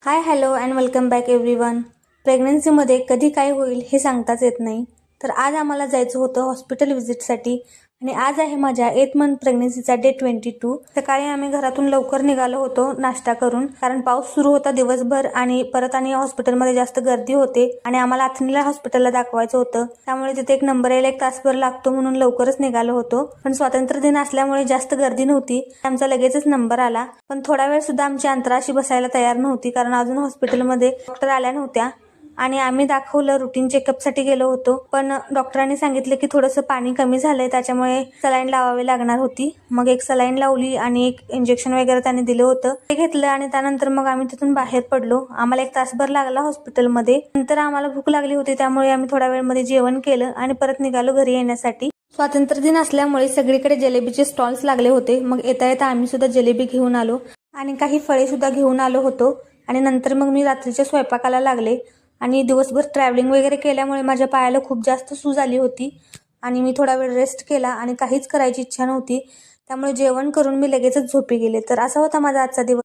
High hello and welcome back everyone. प्रेग्नन्सीमध्ये कधी काय होईल हे सांगताच येत नाही. तर आज आम्हाला जायचं होतं हॉस्पिटल व्हिजिटसाठी आणि आज आहे माझ्या 8 मंथ प्रेग्नन्सीचा डे 22. सकाळी आम्ही घरातून लवकर निघालो होतो नाश्ता करून, कारण पाऊस सुरू होता दिवसभर आणि परत हॉस्पिटलमध्ये जास्त गर्दी होते आणि आम्हाला अथनीला हॉस्पिटलला दाखवायचं होतं. त्यामुळे तिथे एक नंबर यायला 1 तासभर लागतो म्हणून लवकरच निघालो होतो. पण स्वातंत्र्य दिन असल्यामुळे जास्त गर्दी नव्हती. आमचा लगेचच नंबर आला. पण थोडा वेळ सुद्धा आमची अंतराशी बसायला तयार नव्हती, कारण अजून हॉस्पिटलमध्ये डॉक्टर आल्या नव्हत्या आणि आम्ही दाखवलं, रुटीन चेकअपसाठी गेलो होतो. पण डॉक्टरांनी सांगितलं की थोडंसं पाणी कमी झालंय, त्याच्यामुळे सलाईन लावावी लागणार होती. मग एक सलाईन लावली आणि एक इंजेक्शन वगैरे त्यांनी दिलं होतं, ते घेतलं आणि त्यानंतर मग आम्ही तिथून बाहेर पडलो. आम्हाला 1 तासभर लागला हॉस्पिटलमध्ये. नंतर आम्हाला भूक लागली होती, त्यामुळे आम्ही थोड्या वेळमध्ये जेवण केलं आणि परत निघालो घरी येण्यासाठी. स्वातंत्र्य दिन असल्यामुळे सगळीकडे जलेबीचे स्टॉल्स लागले होते. मग येता येता आम्ही सुद्धा जलेबी घेऊन आलो आणि काही फळे सुद्धा घेऊन आलो होतो. आणि नंतर मग मी रात्रीच्या स्वयंपाकाला लागले आणि दिवसभर ट्रॅव्हलिंग वगैरे केल्यामुळे माझ्या पायाला खूप जास्त सूज आली होती आणि मी थोडा वेळ रेस्ट केला आणि काहीच करायची इच्छा नव्हती. त्यामुळे जेवण करून मी लगेचच झोपी गेले. तर असा होता माझा आजचा दिवस.